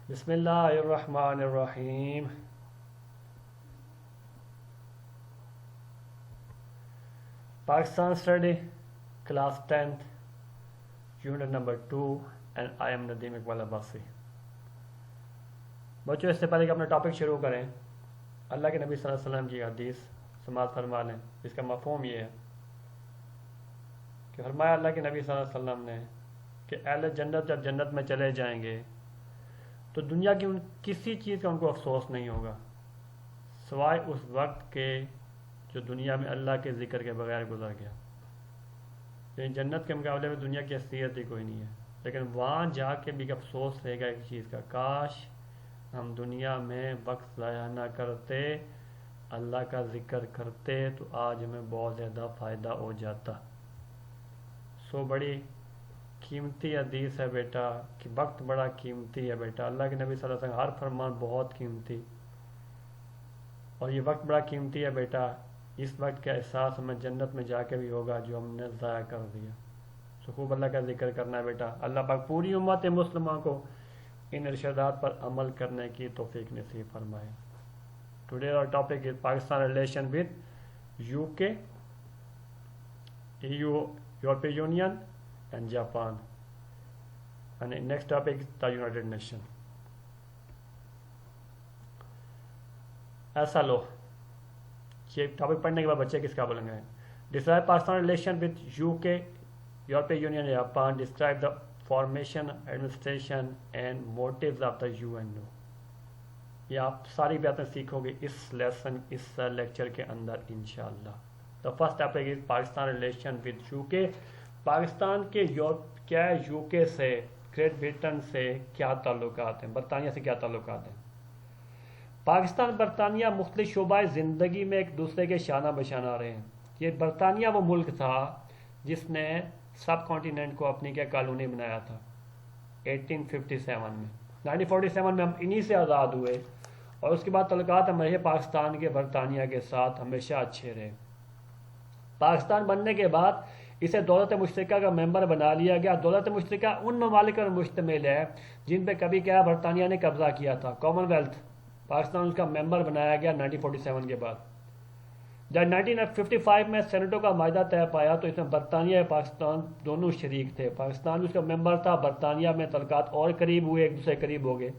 بسم اللہ الرحمن الرحیم۔ Pakistan study class 10th unit number 2 and I am Nadeem Iqbal Abbasi. بچوں، اس سے پہلے کہ اپنا ٹاپک شروع کریں، اللہ کے نبی صلی اللہ علیہ وسلم کی حدیث سماعت فرما لیں۔ اس کا مفہوم یہ ہے کہ فرمایا اللہ کے نبی صلی اللہ علیہ وسلم نے کہ اہل جنت جب جنت میں چلے جائیں گے تو دنیا کی کسی چیز کا ان کو افسوس نہیں ہوگا سوائے اس وقت کے جو دنیا میں اللہ کے ذکر کے بغیر گزر گیا۔ لیکن جنت کے مقابلے میں دنیا کی حیثیت ہی کوئی نہیں ہے، لیکن وہاں جا کے بھی افسوس رہے گا ایک چیز کا، کاش ہم دنیا میں وقت ضائع نہ کرتے، اللہ کا ذکر کرتے تو آج ہمیں بہت زیادہ فائدہ ہو جاتا۔ بڑی قیمتی حدیث ہے بیٹا کہ وقت بڑا قیمتی ہے بیٹا۔ اللہ کے نبی صلی اللہ علیہ وسلم ہر فرمان بہت قیمتی، اور یہ وقت بڑا قیمتی ہے بیٹا۔ اس وقت کا احساس ہمیں جنت میں جا کے بھی ہوگا جو ہم نے ضائع کر دیا۔ خوب اللہ کا ذکر کرنا ہے بیٹا۔ اللہ پاک پوری امت مسلمہ کو ان ارشادات پر عمل کرنے کی توفیق نصیب فرمائے۔ Today our topic is Pakistan relation with UK, EU, European Union and Japan. And the next topic is the United Nations. ایسا لو، یہ ٹاپک پڑھنے کے بعد بچے کس کا بولیں گے؟ Describe Pakistan relation with UK, European Union, Japan. Describe the formation, administration and motives of the UNO. یہ آپ ساری باتیں سیکھو گے اس لیسن، اس لیکچر کے اندر انشاءاللہ۔ The first topic is Pakistan relation with UK. Pakistan کے کیا UK سے، گریٹ برٹن سے کیا تعلقات ہیں، برطانیہ سے کیا تعلقات ہیں؟ پاکستان برطانیہ مختلف شعبۂ زندگی میں ایک دوسرے کے شانہ بشانہ رہے ہیں۔ یہ برطانیہ وہ ملک تھا جس نے سب کانٹیننٹ کو اپنی کیا کالونی بنایا تھا 1857 میں۔ 1947 میں ہم انہی سے آزاد ہوئے، اور اس کے بعد تعلقات ہمارے پاکستان کے برطانیہ کے ساتھ ہمیشہ اچھے رہے۔ پاکستان بننے کے بعد اسے دولت مشترکہ کا ممبر بنا لیا گیا۔ دولت مشترکہ ان ممالک پر مشتمل ہے جن پہ کبھی کیا برطانیہ نے قبضہ کیا تھا۔ کامن ویلتھ، پاکستان اس کا ممبر بنایا گیا 1947 کے بعد۔ جب 1955 میں سینیٹوں کا معاہدہ طے پایا تو اس میں برطانیہ اور پاکستان دونوں شریک تھے۔ پاکستان اس کا ممبر تھا، برطانیہ میں تعلقات اور قریب ہوئے، ایک دوسرے قریب ہو گئے۔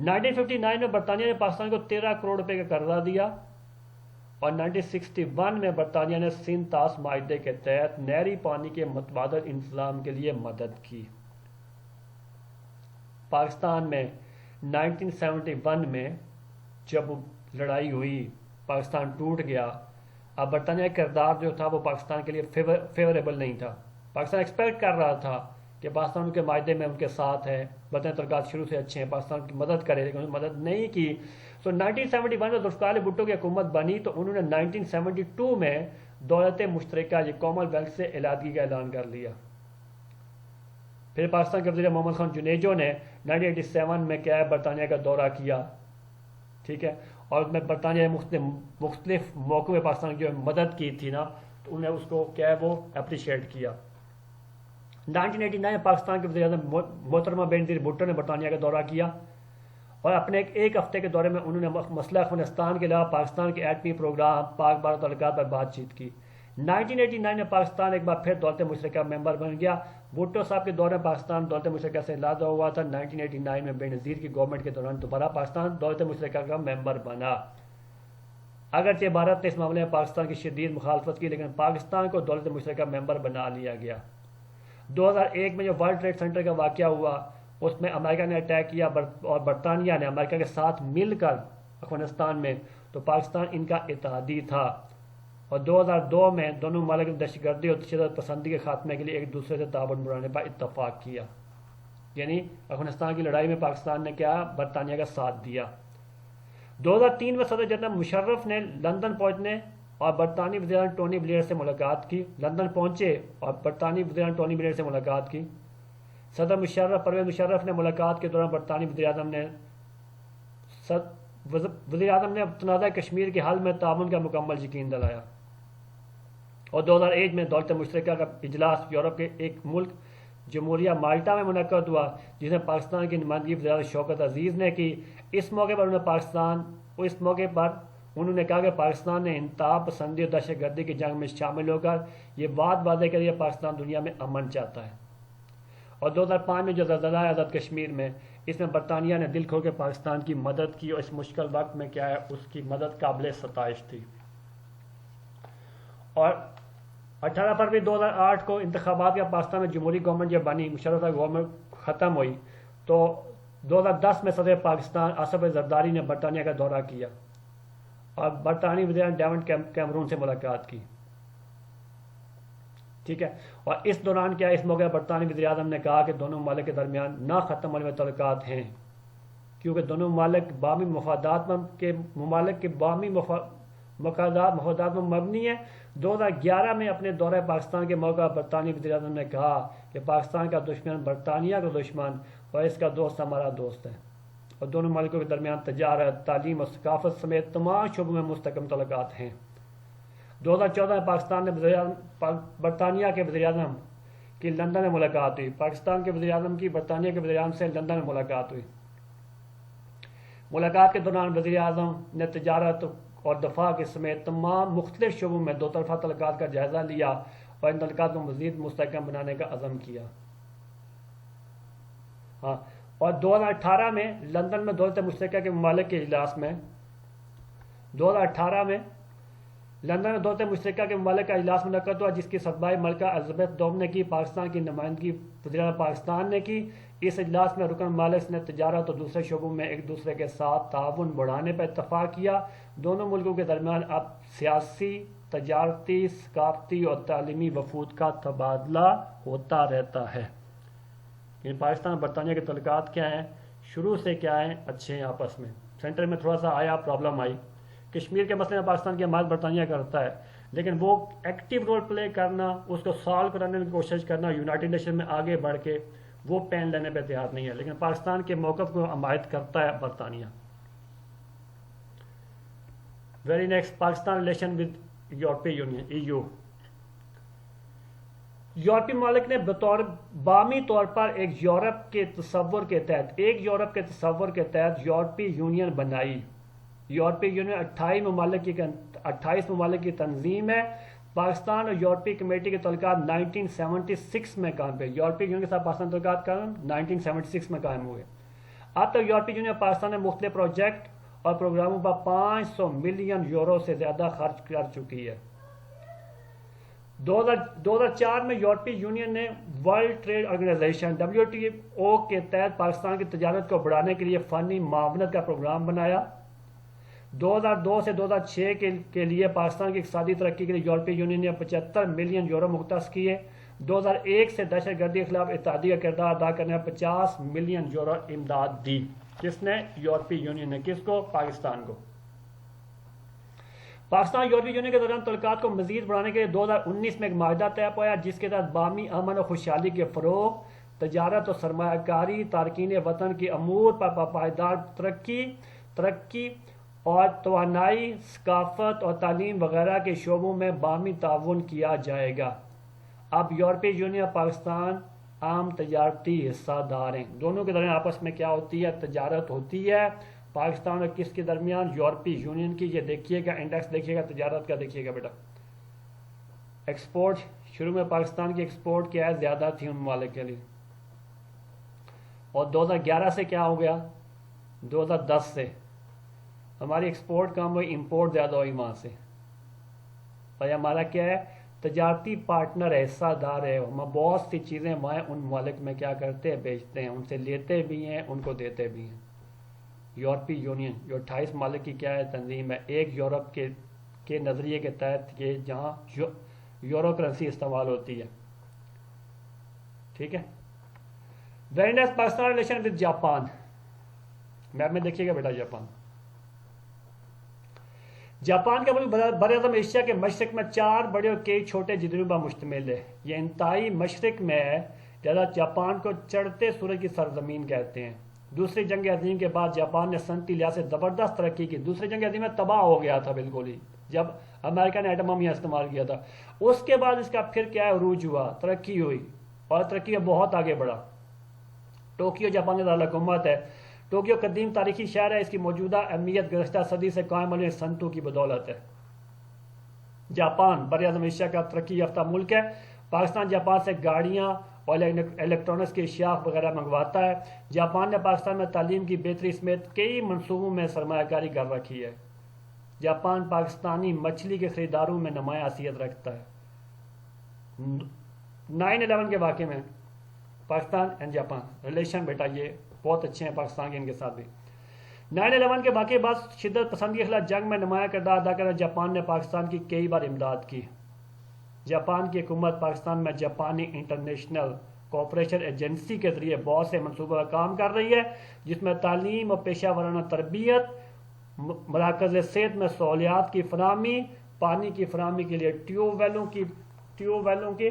1959 میں برطانیہ نے پاکستان کو 13 کروڑ روپے کا قرضہ دیا، اور 1961 میں برطانیہ نے سندھ طاس معاہدے کے تحت نہری پانی کے متبادل انتظام کے لیے مدد کی۔ پاکستان میں 1971 میں جب لڑائی ہوئی، پاکستان ٹوٹ گیا۔ اب برطانیہ کا کردار جو تھا وہ پاکستان کے لیے فیوریبل نہیں تھا۔ پاکستان ایکسپیکٹ کر رہا تھا کہ پاکستان ان کے معاہدے میں ان کے ساتھ ہے، برطانیہ تعلقات شروع سے اچھے ہیں، پاکستان کی مدد کرے، لیکن انہوں نے مدد نہیں کی۔ 1971 میں ذوالفقار علی بھٹو کی حکومت بنی تو انہوں نے 1972 میں دولت مشترکہ یہ کامن ویلتھ سے علیحدگی کا اعلان کر لیا۔ پھر پاکستان کے وزیر محمد خان جنیجو نے 1987 میں کیا ہے برطانیہ کا دورہ کیا، ٹھیک ہے، اور میں برطانیہ مختلف موقعوں میں پاکستان کی جو مدد کی تھی نا، تو انہیں اس کو کیا ہے وہ اپریشیٹ کیا۔ 1989 میں پاکستان کے وزیر اعظم محترمہ بینظیر بھٹو نے برطانیہ کا دورہ کیا، اور اپنے ایک ہفتے کے دورے میں انہوں نے مسئلہ افغانستان کے علاوہ پاکستان کے ایٹمی پروگرام، پاک بھارت تعلقات پر بات چیت کی۔ 1989 میں پاکستان ایک بار پھر دولت مشترکہ ممبر بن گیا۔ بھٹو صاحب کے دور میں پاکستان دولت مشترکہ سے علیحدہ ہوا تھا۔ 1989 میں بے نظیر کی گورنمنٹ کے دوران دوبارہ پاکستان دولت مشترکہ کا ممبر بنا۔ اگرچہ بھارت نے اس معاملے میں پاکستان کی شدید مخالفت کی، لیکن پاکستان کو دولت مشترکہ ممبر بنا لیا گیا۔ 2001 میں جو ورلڈ ٹریڈ سینٹر کا واقعہ ہوا، اس میں امریکہ نے اٹیک کیا اور برطانیہ نے امریکہ کے ساتھ مل کر افغانستان میں، تو پاکستان ان کا اتحادی تھا، اور 2002 میں دونوں ممالک نے دہشت گردی اور تشدد پسندی کے خاتمے کے لیے ایک دوسرے سے تعاون بڑھانے پر اتفاق کیا۔ یعنی افغانستان کی لڑائی میں پاکستان نے کیا برطانیہ کا ساتھ دیا۔ 2003 میں صدر جنرل مشرف نے لندن پہنچنے اور برطانوی وزیر اعظم ٹونی بلیئر سے ملاقات کی۔ لندن پہنچے اور برطانوی وزیر اعظم ٹونی بلیئر سے ملاقات کی۔ صدر مشرف پرویز مشرف نے ملاقات کے دوران برطانوی وزیر اعظم نے تنازع کشمیر کے حل میں تعاون کا مکمل یقین دلایا۔ اور 2001 میں دولت مشترکہ کا اجلاس یورپ کے ایک ملک جمہوریہ مالٹا میں منعقد ہوا، جس میں پاکستان کی نمائندگی وزیر شوکت عزیز نے کی۔ اس موقع پر انہوں نے کہا کہ پاکستان نے انتہا پسندی اور دہشت گردی کی جنگ میں شامل ہو کر یہ بات واضح کری کہ پاکستان دنیا میں امن چاہتا ہے۔ اور 2005 میں جو زلزلہ ہے آزاد کشمیر میں، اس میں برطانیہ نے دل کھول کے پاکستان کی مدد کی، اور اس مشکل وقت میں کیا ہے اس کی مدد قابل ستائش تھی۔ اور 18 فروری 2008 کو انتخابات کا پاکستان میں جمہوری گورنمنٹ جب بنی، مشرف گورنمنٹ ختم ہوئی، تو 2010 میں صدر پاکستان آصف علی زرداری نے برطانیہ کا دورہ کیا اور برطانوی وزیر ڈیوڈ کیمرون سے ملاقات کی، ٹھیک ہے۔ اور اس دوران کیا اس موقع برطانوی وزیر اعظم نے کہا کہ دونوں ممالک کے درمیان نہ ختم ہونے والے تعلقات ہیں، کیونکہ دونوں ممالک باہمی مفادات پر مبنی ہیں۔ 2011 میں اپنے دورہ پاکستان کے موقع برطانوی وزیر اعظم نے کہا کہ پاکستان کا دشمن برطانیہ کا دشمن اور اس کا دوست ہمارا دوست ہے، اور دونوں ممالکوں کے درمیان تجارت، تعلیم اور ثقافت سمیت تمام شعبوں میں مستحکم تعلقات ہیں۔ 2014 میں پاکستان نے برطانیہ کے وزیر اعظم کی لندن میں ملاقات ہوئی۔ پاکستان کے وزیر اعظم کی برطانیہ کے وزیر اعظم سے لندن میں ملاقات ہوئی۔ ملاقات کے دوران وزیر اعظم نے تجارت اور دفاع کے سمیت تمام مختلف شعبوں میں دو طرفہ تعلقات کا جائزہ لیا اور ان تعلقات کو مزید مستحکم بنانے کا عزم کیا۔ اور 2018 میں لندن میں دولت مشترکہ کے ممالک کے اجلاس میں دولت مشترکہ کے ممالک کا اجلاس منعقد ہوا، جس کی صدبائی ملکہ الزبیتھ دوم نے کی۔ پاکستان کی نمائندگی وزیر اعظم پاکستان نے کی۔ اس اجلاس میں رکن ممالک نے تجارت اور دوسرے شعبوں میں ایک دوسرے کے ساتھ تعاون بڑھانے پر اتفاق کیا۔ دونوں ملکوں کے درمیان اب سیاسی، تجارتی، ثقافتی اور تعلیمی وفود کا تبادلہ ہوتا رہتا ہے۔ یعنی پاکستان اور برطانیہ کے تعلقات کیا ہیں؟ شروع سے کیا ہیں؟ اچھے ہیں آپس میں۔ سینٹر میں تھوڑا سا پرابلم آئی، کشمیر کے مسئلے میں پاکستان کی حمایت برطانیہ کرتا ہے، لیکن وہ ایکٹیو رول پلے کرنا، اس کو سالو کرنے کی کوشش کرنا، یونائٹڈ نیشن میں آگے بڑھ کے وہ پین لینے پہ تیار نہیں ہے، لیکن پاکستان کے موقف کو حمایت کرتا ہے برطانیہ۔ Very next, Pakistan relation with یورپی یونین EU۔ یورپی ممالک نے باہمی طور پر ایک یورپ کے تصور کے تحت یورپی یونین بنائی۔ یورپی یونین 28 ممالک کی تنظیم ہے۔ پاکستان اور یورپی کمیٹی کے تعلقات 1976 میں قائم ہوئے۔ یورپی یونین کے ساتھ پاکستان تعلقات 1976 میں قائم ہوئے۔ اب تک یورپی یونین پاکستان میں مختلف پروجیکٹ اور پروگراموں پر 500 ملین یورو سے زیادہ خرچ کر چکی ہے۔ 2004 میں یورپی یونین نے ورلڈ ٹریڈ آرگنائزیشن WTO کے تحت پاکستان کی تجارت کو بڑھانے کے لیے فنی معاونت کا پروگرام بنایا۔ 2002 سے 2006 کے لیے پاکستان کی اقتصادی ترقی کے لیے یورپی یونین نے 75 ملین یورو مختص کیے۔ 2001 سے دہشت گردی کے خلاف اتحادی کا کردار ادا کرنے میں 50 ملین یورو امداد دی۔ کس نے؟ یورپی یونین نے۔ کس کو؟ پاکستان کو۔ پاکستان یورپی یونین کے دوران تعلقات کو مزید بڑھانے کے لیے 2019 میں ایک معاہدہ طے پایا، جس کے تحت باہمی امن اور خوشحالی کے فروغ، تجارت اور سرمایہ کاری، تارکین وطن کی امور پر پائیدار ترقی اور توانائی، ثقافت اور تعلیم وغیرہ کے شعبوں میں باہمی تعاون کیا جائے گا۔ اب یورپی یونین اور پاکستان عام تجارتی حصہ دار ہیں۔ دونوں کے درمیان آپس میں کیا ہوتی ہے؟ تجارت ہوتی ہے۔ پاکستان اور کس کے درمیان؟ یورپی یونین کی۔ یہ دیکھیے گا، انڈیکس دیکھیے گا تجارت کا، دیکھیے گا بیٹا۔ ایکسپورٹ، شروع میں پاکستان کی ایکسپورٹ کیا ہے؟ زیادہ تھی ان ممالک کے لیے، اور 2011 سے کیا ہو گیا؟ 2010 سے ہماری ایکسپورٹ کم ہوئی، امپورٹ زیادہ ہوئی وہاں سے۔ اور ہمارا کیا ہے؟ تجارتی پارٹنر ہے، حصہ دار ہے۔ ہم بہت سی چیزیں وہاں ان ممالک میں کیا کرتے ہیں؟ بیچتے ہیں، ان سے لیتے بھی ہیں، ان کو دیتے بھی ہیں۔ یورپی یونین جو 28 ممالک کی کیا ہے؟ تنظیم ہے۔ ایک یورپ کے نظریے کے تحت یہ جہاں یورو کرنسی استعمال ہوتی ہے، ٹھیک ہے۔ Very next, Pakistan relation with Japan. Map میں دیکھیے گا بیٹا، جاپان کا ملک بر اعظم ایشیا کے مشرق میں 4 بڑے اور کئی چھوٹے جزیروں پر مشتمل ہے۔ یہ انتہائی مشرق میں ہے، لہذا جاپان کو چڑھتے سورج کی سرزمین کہتے ہیں۔ دوسری جنگ عظیم کے بعد جاپان نے صنعتی لحاظ سے زبردست ترقی کی۔ دوسری جنگ عظیم میں تباہ ہو گیا تھا بالکل ہی، جب امریکہ نے ایٹم بم یہاں استعمال کیا تھا۔ اس کے بعد اس کا پھر کیا عروج ہوا؟ ترقی ہوئی۔ اور ترقی میں بہت آگے بڑھا۔ ٹوکیو جاپان کا دارالحکومت ہے۔ ٹوکیو قدیم تاریخی شہر ہے، اس کی موجودہ اہمیت گزشتہ صدی سے قائم ہونے صنعتوں کی بدولت ہے۔ جاپان براعظم ایشیا کا ترقی یافتہ ملک ہے۔ پاکستان جاپان سے گاڑیاں اور الیکٹرانکس کی اشیاء وغیرہ منگواتا ہے۔ جاپان نے پاکستان میں تعلیم کی بہتری سمیت کئی منصوبوں میں سرمایہ کاری کر رکھی ہے۔ جاپان پاکستانی مچھلی کے خریداروں میں نمایاں حیثیت رکھتا ہے۔ 9/11 کے واقعے میں پاکستان اینڈ جاپان ریلیشن بیٹا یہ بہت اچھے ہیں پاکستان کے ان کے ساتھ بھی۔ 9/11 کے واقعے بعد شدت پسندی کے خلاف جنگ میں نمایاں کردار ادا کرنے جاپان نے پاکستان کی کئی بار امداد کی۔ جاپان کی حکومت پاکستان میں جاپانی انٹرنیشنل کوآپریشن ایجنسی کے ذریعے بہت سے منصوبوں پر کام کر رہی ہے، جس میں تعلیم اور پیشہ ورانہ تربیت، مراکز صحت میں سہولیات کی فراہمی، پانی کی فراہمی کے لیے ٹیوب ویلوں کی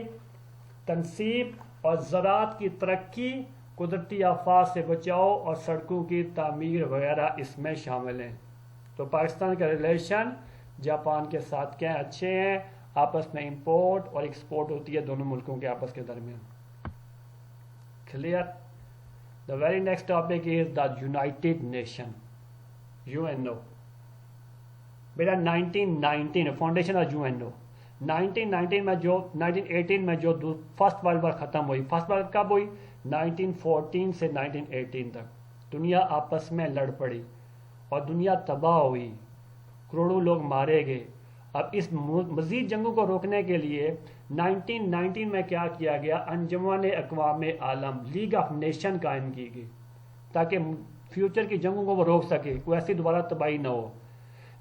تنصیب اور زراعت کی ترقی، قدرتی آفات سے بچاؤ اور سڑکوں کی تعمیر وغیرہ اس میں شامل ہیں۔ تو پاکستان کا ریلیشن جاپان کے ساتھ کیا اچھے ہیں، آپس میں امپورٹ اور ایکسپورٹ ہوتی ہے دونوں ملکوں کے آپس کے درمیان۔ Clear? The very next topic is the United nation, UN۔ Beta 1919 foundation of UN۔ 1918 میں جو فرسٹ ورلڈ وار ختم ہوئی، فرسٹ ورلڈ کب ہوئی؟ 1914 سے 1918 تک دنیا آپس میں لڑ پڑی اور دنیا تباہ ہوئی، کروڑوں لوگ مارے گئے۔ اب اس مزید جنگوں کو روکنے کے لیے 1919 میں کیا کیا گیا؟ انجمن اقوام عالم، لیگ آف نیشن قائم کی گئی تاکہ فیوچر کی جنگوں کو وہ روک سکے، کوئی ایسی دوبارہ تباہی نہ ہو۔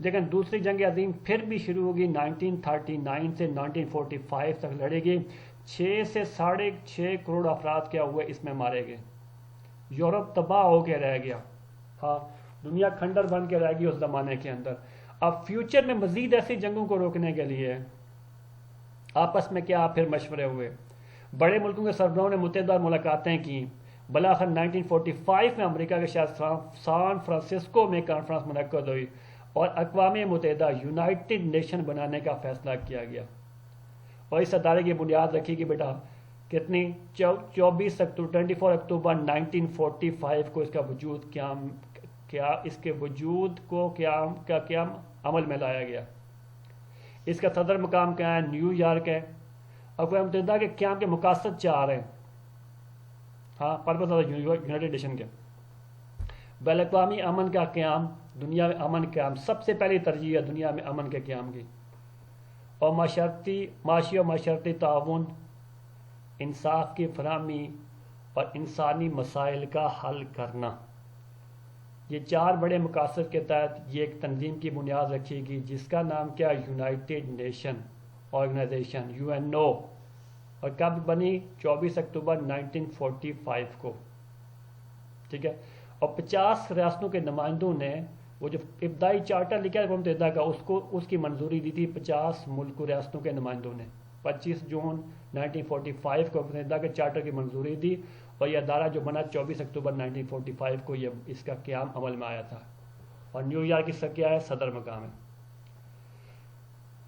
لیکن دوسری جنگ عظیم پھر بھی شروع ہوگی 1939 سے 1945 تک لڑے گی۔ 6 سے 6.5 کروڑ افراد کیا ہوئے اس میں مارے گئے۔ یورپ تباہ ہو کے رہ گیا، ہاں دنیا کھنڈر بن کے رہ گئی اس زمانے کے اندر۔ اب فیوچر میں مزید ایسی جنگوں کو روکنے کے لیے آپس میں کیا پھر مشورے ہوئے، بڑے ملکوں کے سربراہوں نے متعدد ملاقاتیں کی۔ بلاخر 1945 میں امریکہ کے شہر سان فرانسسکو میں کانفرنس منعقد ہوئی اور اقوام متحدہ یونائٹڈ نیشن بنانے کا فیصلہ کیا گیا، اور اس ادارے کی بنیاد رکھی گئی بیٹا کتنی؟ 24 اکتوبر 1945 کو اس کا وجود اس کے وجود کو قیام عمل میں لایا گیا۔ اس کا صدر مقام کیا ہے؟ نیو یارک ہے۔ اقوام متحدہ کے قیام کے مقاصد 4 ہیں، ہاں پرپز آف یونائٹڈ نیشن کے: بین الاقوامی امن کا قیام، دنیا میں امن قیام سب سے پہلی ترجیح ہے دنیا میں امن کے قیام کی، اور معاشی اور معاشرتی تعاون، انصاف کی فراہمی اور انسانی مسائل کا حل کرنا۔ یہ 4 بڑے مقاصد کے تحت یہ ایک تنظیم کی بنیاد رکھی گئی جس کا نام کیا؟ یونائٹڈ نیشن آرگنائزیشن، UNO، اور کب بنی؟ 24 اکتوبر 1945 کو، ٹھیک ہے۔ اور 50 ریاستوں کے نمائندوں نے وہ جو ابتدائی چارٹر لکھا ہے اقوام متحدہ کا اس کی منظوری دی تھی 50 ملک و ریاستوں کے نمائندوں نے۔ 25 جون 1945 کو اقوام متحدہ کے چارٹر کی منظوری دی، اور یہ ادارہ جو بنا 24 اکتوبر 1945 کو یہ اس کا قیام عمل میں آیا تھا، اور نیو یارک اس کا کیا ہے؟ صدر مقام ہے۔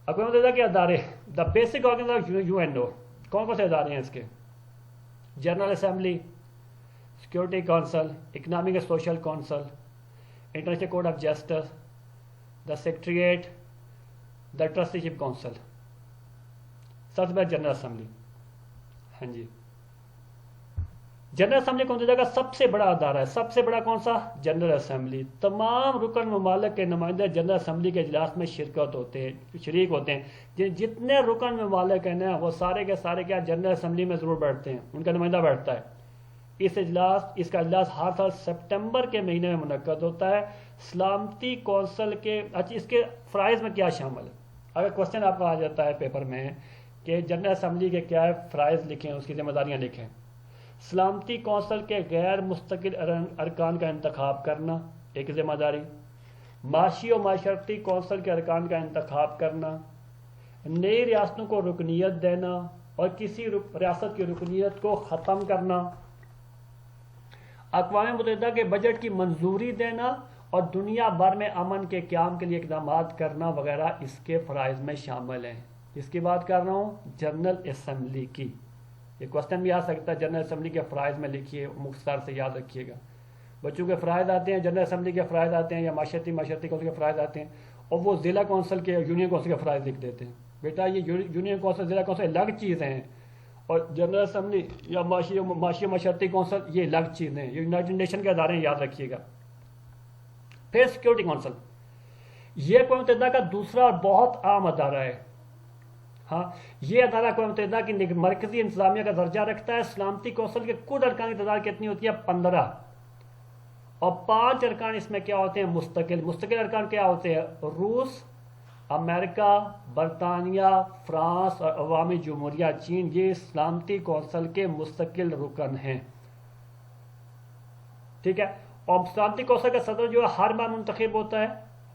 اقوام متحدہ کے ادارے، دا بیسک آرگنائزیشن UNO، کون سے ادارے ہیں اس کے؟ General assembly, security council, economic and social council, international court of justice, the secretariat, the trusteeship council. سب سے پہلے جنرل اسمبلی، ہاں جی، جنرل اسمبلی قوم متحدہ کا سب سے بڑا ادارہ ہے۔ سب سے بڑا کون سا؟ General assembly. تمام رکن ممالک کے نمائندے جنرل اسمبلی کے اجلاس میں شریک ہوتے ہیں۔ جتنے رکن ممالک ہیں نا وہ سارے کے سارے کیا جنرل اسمبلی میں ضرور بیٹھتے ہیں، ان کا نمائندہ بیٹھتا ہے۔ اس کا اجلاس ہر سال سپٹمبر کے مہینے میں منعقد ہوتا ہے۔ سلامتی کونسل کے اس کے فرائض میں کیا شامل ہے؟ اگر کوشچن آپ کو آ جاتا ہے پیپر میں کہ جنرل اسمبلی کے کیا ہے فرائض لکھیں، اس کی ذمہ داریاں لکھیں۔ سلامتی کونسل کے غیر مستقل ارکان کا انتخاب کرنا ایک ذمہ داری، معاشی و معاشرتی کونسل کے ارکان کا انتخاب کرنا، نئی ریاستوں کو رکنیت دینا اور کسی ریاست کی رکنیت کو ختم کرنا، اقوام متحدہ کے بجٹ کی منظوری دینا اور دنیا بھر میں امن کے قیام کے لیے اقدامات کرنا وغیرہ اس کے فرائض میں شامل ہیں۔ اس کی بات کر رہا ہوں جنرل اسمبلی کی، یہ کوشچن بھی آ سکتا ہے، جنرل اسمبلی کے فرائض میں لکھیے، مختصر سے یاد رکھیے گا. بچوں کے فرائض آتے ہیں، جنرل اسمبلی کے فرائض آتے ہیں، یا معاشرتی کونسل کے فرائض آتے ہیں، اور وہ ضلع کونسل کے یونین کونسل کے فرائض لکھ دیتے ہیں. بیٹا یہ یونین کونسل ضلع کونسل الگ چیزیں ہیں، اور جنرل اسمبلی یا معاشرتی کونسل یہ الگ چیزیں ہیں، یہ یونائٹڈ نیشن کے ادارے ہیں، یاد رکھیے گا. پھر سیکورٹی کونسل، یہ اقوام متحدہ کا دوسرا اور بہت عام ادارہ ہے. ہاں، یہ ادارہ اقوام متحدہ کی مرکزی انتظامیہ کا درجہ رکھتا ہے. سلامتی کونسل کے کل ارکان کی تعداد کتنی ہوتی ہے؟ 15. اور 5 ارکان اس میں کیا ہوتے ہیں؟ مستقل ارکان کیا ہوتے ہیں؟ روس، امریکہ، برطانیہ، فرانس اور عوامی جمہوریہ چین، یہ سلامتی کونسل کے مستقل رکن ہیں. ٹھیک ہے. اور سلامتی کونسل کا صدر جو ہے ہر ماہ منتخب ہوتا ہے،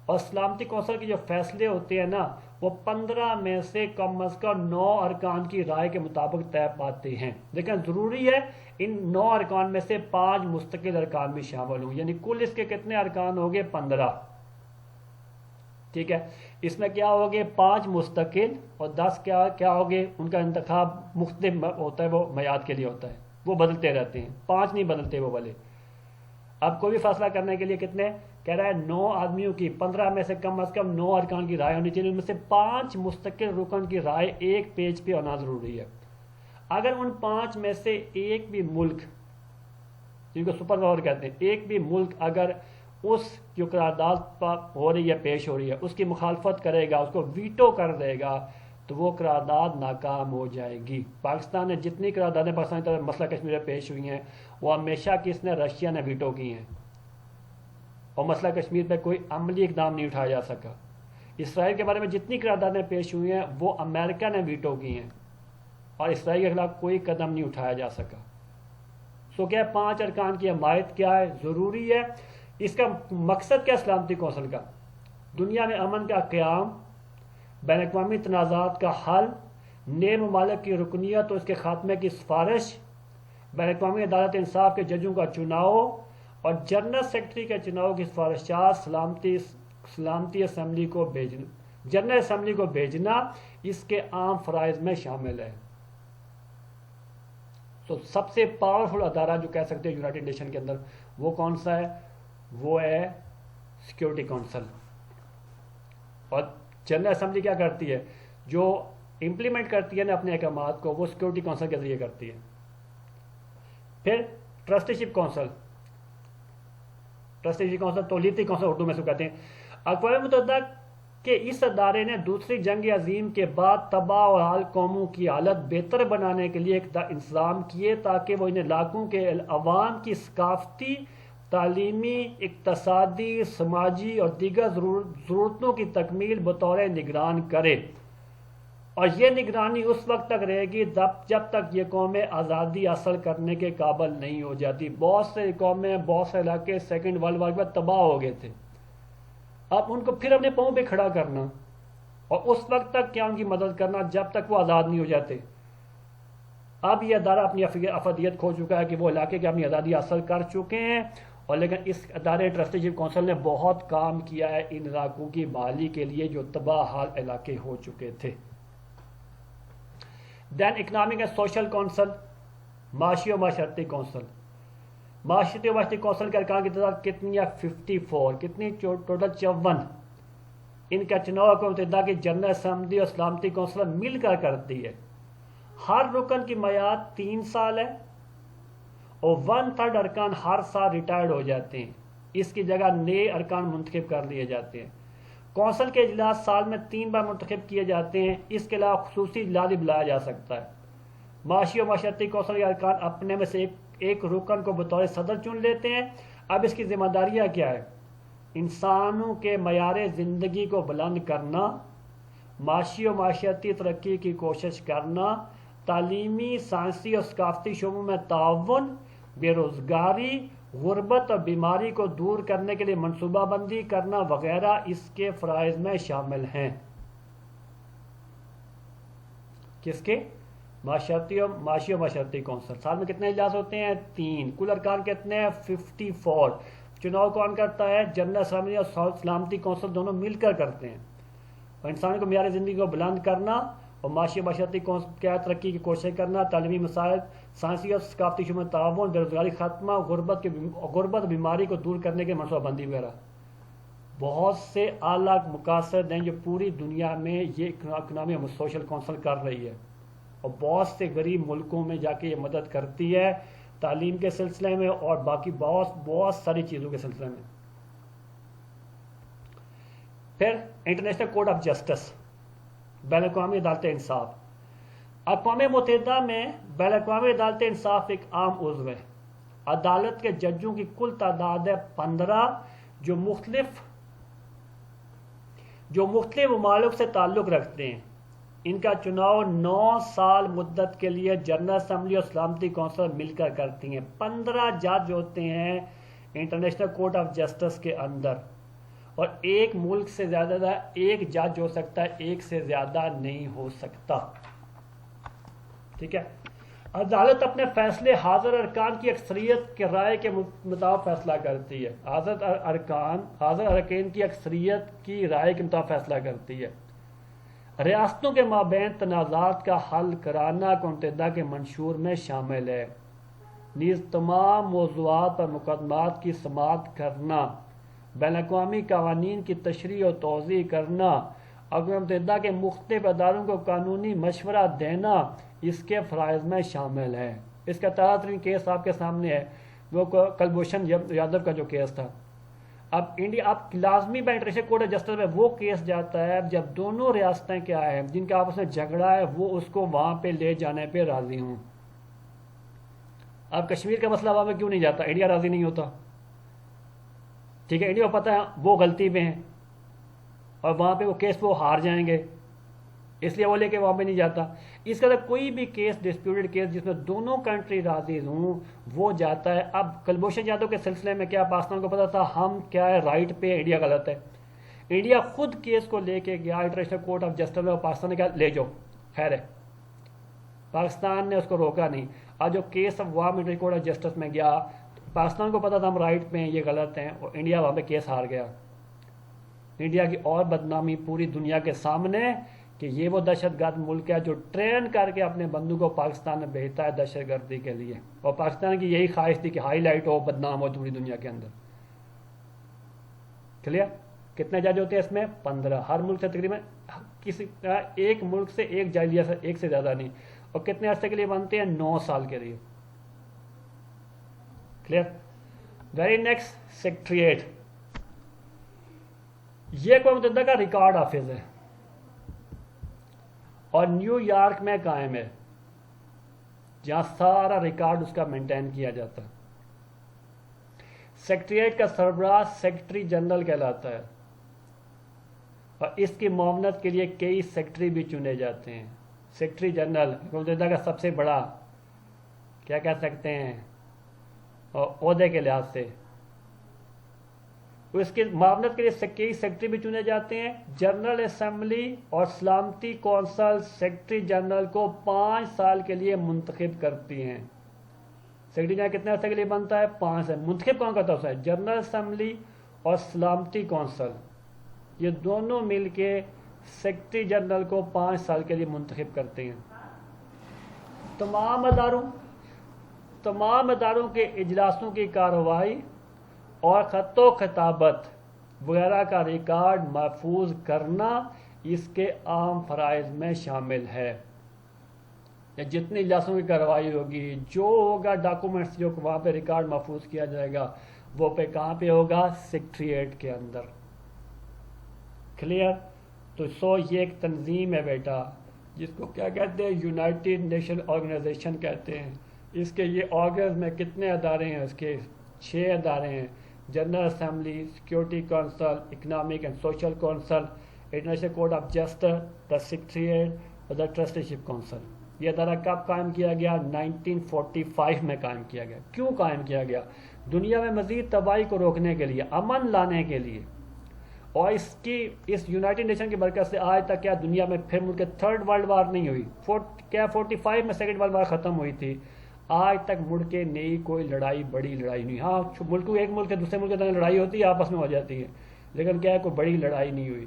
اور سلامتی کونسل کے جو فیصلے ہوتے ہیں نا، وہ 15 میں سے کم از کم 9 ارکان کی رائے کے مطابق طے پاتے ہیں. لیکن ضروری ہے ان 9 ارکان میں سے 5 مستقل ارکان بھی شامل ہوں، یعنی کل اس کے کتنے ارکان ہو گئے؟ 15. ٹھیک ہے. اس میں کیا ہو گئے؟ 5 مستقل اور 10 کیا ہو گئے؟ ان کا انتخاب مختلف ہوتا ہے، وہ میعاد کے لیے ہوتا ہے، وہ بدلتے رہتے ہیں، 5 نہیں بدلتے وہ والے. اب کوئی بھی فیصلہ کرنے کے لیے کتنے کہہ رہا ہے؟ 9 آدمیوں کی 15 میں سے کم از کم 9 ارکان کی رائے ہونی چاہیے، ان میں سے 5 مستقل رکن کی رائے ایک پیج پہ ہونا ضروری ہے. اگر ان 5 میں سے ایک بھی ملک، جن کو سپر پاور کہتے ہیں، ایک بھی ملک اگر اس جو قرارداد ہو رہی ہے، پیش ہو رہی ہے، اس کی مخالفت کرے گا، اس کو ویٹو کر دے گا، تو وہ قرارداد ناکام ہو جائے گی. پاکستان نے جتنی قراردادیں پاکستان کی طرف مسئلہ کشمیر میں پیش ہوئی ہیں، وہ ہمیشہ کس نے؟ رشیا نے ویٹو کی ہیں، اور مسئلہ کشمیر پہ کوئی عملی اقدام نہیں اٹھایا جا سکا. اسرائیل کے بارے میں جتنی قراردادیں پیش ہوئی ہیں، وہ امریکہ نے ویٹو کی ہیں، اور اسرائیل کے خلاف کوئی قدم نہیں اٹھایا جا سکا. سو کیا 5 ارکان کی حمایت کیا ہے؟ ضروری ہے. اس کا مقصد کیا سلامتی کونسل کا؟ دنیا میں امن کا قیام، بین الاقوامی تنازعات کا حل، نئے ممالک کی رکنیت اور اس کے خاتمے کی سفارش، بین الاقوامی عدالت انصاف کے ججوں کا چناؤ، اور جنرل سیکرٹری کے چناؤ کی سفارشات سلامتی اسمبلی کو بھیجنا، جنرل اسمبلی کو بھیجنا اس کے عام فرائض میں شامل ہے. تو سب سے پاورفل ادارہ جو کہہ سکتے ہیں یونائٹڈ نیشن کے اندر، وہ کون سا ہے؟ وہ ہے سیکورٹی کونسل. اور جنرل اسمبلی کیا کرتی ہے؟ جو امپلیمنٹ کرتی ہے نا اپنے احکامات کو، وہ سیکورٹی کونسل کے ذریعے کرتی ہے. پھر ٹرسٹی شپ کونسل، تولیتی کونسل اردو میں سے کہتے ہیں. اقوام متحدہ کے اس ادارے نے دوسری جنگ عظیم کے بعد تباہ و حال قوموں کی حالت بہتر بنانے کے لیے انتظام کیے، تاکہ وہ ان علاقوں کے عوام کی ثقافتی، تعلیمی، اقتصادی، سماجی اور دیگر ضرورتوں کی تکمیل بطور نگران کرے. اور یہ نگرانی اس وقت تک رہے گی جب تک یہ قومیں آزادی حاصل کرنے کے قابل نہیں ہو جاتی. بہت سے قومیں، بہت سے علاقے سیکنڈ ورلڈ وار کے بعد تباہ ہو گئے تھے. اب ان کو پھر اپنے پاؤں پہ کھڑا کرنا، اور اس وقت تک کیا ان کی مدد کرنا جب تک وہ آزاد نہیں ہو جاتے. اب یہ ادارہ اپنی افادیت کھو چکا ہے کہ وہ علاقے کی اپنی آزادی حاصل کر چکے ہیں، اور لیکن اس ادارے ٹرسٹی شپ کونسل نے بہت کام کیا ہے ان علاقوں کی بحالی کے لیے جو تباہ حال علاقے ہو چکے تھے. دین اکنامک اینڈ سوشل کونسل، معاشی و معاشرتی کونسل. معاشرتی و معاشرتی کونسل کے ارکان کی تعداد کتنی ہے؟ 54. کتنی؟ ٹوٹل 54. ان کا چناؤ اقوام متحدہ کی جنرل اسمبلی اور سلامتی کونسل مل کر کرتی ہے. ہر رکن کی میعاد 3 سال ہے، اور 1/3 ارکان ہر سال ریٹائرڈ ہو جاتے ہیں. اس کی جگہ نئے ارکان منتخب کر لیے جاتے ہیں. کونسل کے اجلاس سال میں 3 بار منتخب کیے جاتے ہیں. اس کے علاوہ خصوصی اجلاس بھی بلایا جا سکتا ہے. معاشی و معاشرتی کونسل کے ارکان اپنے میں سے ایک رکن کو بطور صدر چن لیتے ہیں. اب اس کی ذمہ داریاں کیا ہے؟ انسانوں کے معیار زندگی کو بلند کرنا، معاشی و معاشرتی ترقی کی کوشش کرنا، تعلیمی، سائنسی اور ثقافتی شعبوں میں تعاون، بے روزگاری، غربت اور بیماری کو دور کرنے کے لیے منصوبہ بندی کرنا وغیرہ اس کے فرائض میں شامل ہیں. کس کے؟ معاشی و معاشرتی کونسل. سال میں کتنے اجلاس ہوتے ہیں؟ 3. کل ارکان کتنے ہیں؟ 54. چناؤ کون کرتا ہے؟ جنرل اسمبلی اور سلامتی کونسل دونوں مل کر کرتے ہیں. اور انسان کو معیار زندگی کو بلند کرنا، اور معاشرتی کیا ترقی کی کوشش کرنا، تعلیمی مسائل، سائنسی اور ثقافتی شعبوں میں تعاون، بے روزگاری خاتمہ، غربت اور بیماری کو دور کرنے کے منصوبہ بندی وغیرہ بہت سے اعلیٰ مقاصد ہیں جو پوری دنیا میں یہ اکنامی اور سوشل کونسل کر رہی ہے، اور بہت سے غریب ملکوں میں جا کے یہ مدد کرتی ہے تعلیم کے سلسلے میں اور باقی بہت ساری چیزوں کے سلسلے میں۔ پھر انٹرنیشنل کورٹ آف جسٹس، بین الاقوامی عدالت انصاف۔ اقوام متحدہ میں بین الاقوامی عدالت انصاف ایک عام عضو ہے۔ عدالت کے ججوں کی کل تعداد ہے 15 جو مختلف ممالک سے تعلق رکھتے ہیں۔ ان کا چناؤ 9 سال مدت کے لیے جنرل اسمبلی اور سلامتی کونسل مل کر کرتی ہیں۔ 15 جج ہوتے ہیں انٹرنیشنل کورٹ آف جسٹس کے اندر، اور ایک ملک سے زیادہ ایک جج ہو سکتا ہے، ایک سے زیادہ نہیں ہو سکتا، ٹھیک ہے۔ عدالت اپنے فیصلے حاضر ارکان کی اکثریت کے رائے کے مطابق فیصلہ کرتی ہے۔ حاضر ارکان کی اکثریت کی رائے کے مطابق فیصلہ کرتی ہے۔ ریاستوں کے مابین تنازعات کا حل کرانا اقوام متحدہ کے منشور میں شامل ہے، نیز تمام موضوعات پر مقدمات کی سماعت کرنا، بین الاقوامی قوانین کی تشریح اور توضیح کرنا، اقوام متحدہ کے مختلف اداروں کو قانونی مشورہ دینا اس کے فرائض میں شامل ہے۔ اس کا تازہ ترین کیس آپ کے سامنے ہے، وہ کلبھوشن یادو کا جو کیس تھا۔ اب لازمی انٹرنیشنل کورٹ آف جسٹس میں وہ کیس جاتا ہے جب دونوں ریاستیں کیا ہیں جن کا آپس میں جھگڑا ہے وہ اس کو وہاں پہ لے جانے پہ راضی ہوں۔ اب کشمیر کا مسئلہ وہاں پہ کیوں نہیں جاتا؟ انڈیا راضی نہیں ہوتا، ٹھیک ہے، انڈیا کو پتہ ہے وہ غلطی پہ ہیں اور وہاں پہ وہ کیس وہ ہار جائیں گے، اس لیے وہ لے کے وہاں پہ نہیں جاتا۔ اس کا کوئی بھی کیس ڈسپیوٹڈ کیس جس میں دونوں کنٹری راضی ہوں وہ جاتا ہے۔ اب کلبھوشن یادو کے سلسلے میں کیا پاکستان کو پتا تھا ہم کیا ہے رائٹ پہ، انڈیا غلط ہے؟ انڈیا خود کیس کو لے کے گیا انٹرنیشنل کورٹ آف جسٹس میں، اور پاکستان نے کہا لے جاؤ، خیر ہے، پاکستان نے اس کو روکا نہیں۔ اور جو کیس اب وہاں انٹرنیشنل کورٹ آف جسٹس میں گیا، پاکستان کو پتا تھا ہم رائٹ پہ ہیں، یہ غلط ہیں، اور انڈیا وہاں پہ کیس ہار گیا۔ انڈیا کی اور بدنامی پوری دنیا کے سامنے کہ یہ وہ دہشت گرد ملک ہے جو ٹرین کر کے اپنے بندوں کو پاکستان میں بھیجتا ہے دہشت گردی کے لیے، اور پاکستان کی یہی خواہش تھی کہ ہائی لائٹ ہو، بدنام ہو پوری دنیا کے اندر۔ کلیئر؟ کتنے جج ہوتے ہیں اس میں؟ 15۔ ہر ملک سے تقریباً ایک ملک سے ایک جج، ایک سے زیادہ نہیں، اور کتنے عرصے کے لیے بنتے ہیں؟ 9 سال کے لیے۔ کلیئر؟ ویری نیکسٹ، سیکریٹریٹ، یہ اقوام متحدہ کا ریکارڈ آفس ہے اور نیو یارک میں قائم ہے، جہاں سارا ریکارڈ اس کا مینٹین کیا جاتا ہے۔ سیکریٹریٹ کا سربراہ سیکرٹری جنرل کہلاتا ہے، اور اس کی معاونت کے لیے کئی سیکرٹری بھی چنے جاتے ہیں۔ سیکرٹری جنرل اقوام متحدہ کا سب سے بڑا کیا کہہ سکتے ہیں اور عہدے کے لحاظ سے، اس کی معاونت کے لیے کئی سیکرٹری بھی چنے جاتے ہیں۔ جنرل اسمبلی اور سلامتی کونسل سیکرٹری جنرل کو 5 سال کے لیے منتخب کرتی ہیں۔ سیکرٹری جنرل کتنے عرصے کے لیے بنتا ہے؟ 5 سال۔ منتخب کون کرتا ہے؟ جنرل اسمبلی اور سلامتی کونسل، یہ دونوں مل کے سیکرٹری جنرل کو 5 سال کے لیے منتخب کرتے ہیں۔ تمام اداروں کے اجلاسوں کی کارروائی اور خط و خطابت وغیرہ کا ریکارڈ محفوظ کرنا اس کے عام فرائض میں شامل ہے۔ جتنی اجلاسوں کی کارروائی ہوگی، جو ہوگا ڈاکومنٹس جو وہاں پہ ریکارڈ محفوظ کیا جائے گا، وہ پہ کہاں پہ ہوگا؟ سیکریٹریٹ کے اندر۔ کلیئر؟ تو یہ ایک تنظیم ہے بیٹا، جس کو کیا کہتے ہیں؟ یونائٹڈ نیشن آرگنائزیشن کہتے ہیں۔ اس کے یہ آرگنز میں کتنے ادارے ہیں؟ اس کے 6 ادارے ہیں: general assembly, security council, economic and social council, international court of justice, the secretariat اور دا ٹرسٹیشپ کونسل۔ یہ ادارہ کب قائم کیا گیا؟ 1945 میں قائم کیا گیا۔ کیوں قائم کیا گیا؟ دنیا میں مزید تباہی کو روکنے کے لیے، امن لانے کے لیے، اور اس یونائٹڈ نیشن کی برکت سے آج تک کیا دنیا میں پھر ملک 3rd ورلڈ وار نہیں ہوئی؟ کیا 45 میں 2nd ورلڈ وار ختم ہوئی تھی؟ آج تک مڑ کے نئی کوئی بڑی لڑائی نہیں۔ ہاں، ایک ملک کے دوسرے ملک کے ساتھ لڑائی ہوتی ہے، آپس میں ہو جاتی ہے، لیکن کیا ہے کوئی بڑی لڑائی نہیں ہوئی،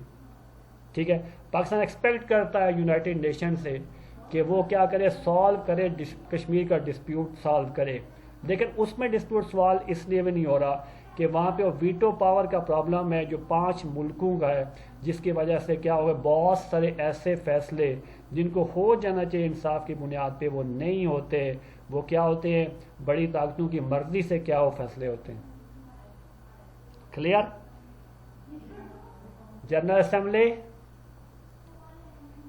ٹھیک ہے. پاکستان ایکسپیکٹ کرتا ہے یونائٹڈ نیشن سے کہ وہ کیا کرے, سالو کرے کشمیر کا ڈسپیوٹ سالو کرے. لیکن اس میں ڈسپیوٹ سوال اس لیے بھی نہیں ہو رہا کہ وہاں پہ وہ ویٹو پاور کا پرابلم ہے جو 5 ملکوں کا ہے, جس کی وجہ سے کیا ہوگا بہت سارے ایسے فیصلے جن کو ہو جانا چاہیے انصاف کی بنیاد پہ وہ نہیں ہوتے. وہ کیا ہوتے ہیں, بڑی طاقتوں کی مرضی سے کیا وہ فیصلے ہوتے ہیں. Clear. General assembly,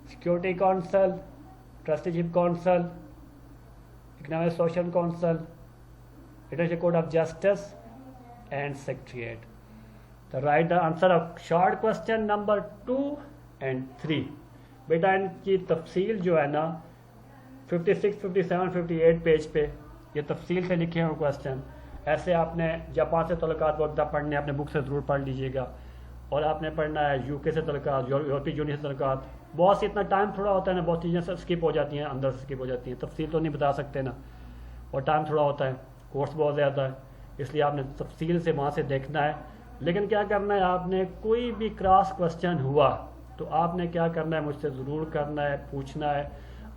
security council, trusteeship council, economic social council, international court of justice and secretariat. To write the answer of short question number 2 and 3. بیٹا ان کی تفصیل جو ہے نا 56, 57, 58 پیج پہ یہ تفصیل سے لکھے ہوئے کوشچن. ایسے آپ نے جاپان سے تعلقات وقتہ پڑھنے اپنے بک سے ضرور پڑھ لیجیے گا, اور آپ نے پڑھنا ہے UK سے تعلقات, یورپی یونین سے تعلقات. بہت سی اتنا ٹائم تھوڑا ہوتا ہے نا, بہت چیزیں اسکپ ہو جاتی ہیں, اندر سے اسکپ ہو جاتی ہیں, تفصیل تو نہیں بتا سکتے نا, اور ٹائم تھوڑا ہوتا ہے, کورس بہت زیادہ ہے, اس لیے آپ نے تفصیل سے وہاں سے دیکھنا ہے. لیکن کیا کرنا ہے, آپ نے کوئی بھی کراس کوشچن ہوا تو آپ نے کیا کرنا ہے, مجھ سے ضرور کرنا ہے, پوچھنا ہے.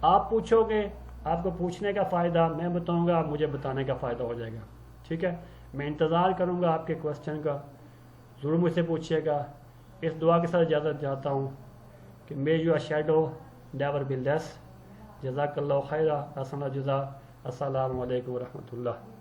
آپ پوچھو گے, آپ کو پوچھنے کا فائدہ, میں بتاؤں گا مجھے بتانے کا فائدہ ہو جائے گا. ٹھیک ہے, میں انتظار کروں گا آپ کے کوشچن کا, ضرور مجھ سے پوچھیے گا. اس دعا کے ساتھ اجازت چاہتا ہوں کہ may your shadow never be less. جزاک اللہ خیرہ, حسن جزا. السلام علیکم ورحمۃ اللہ.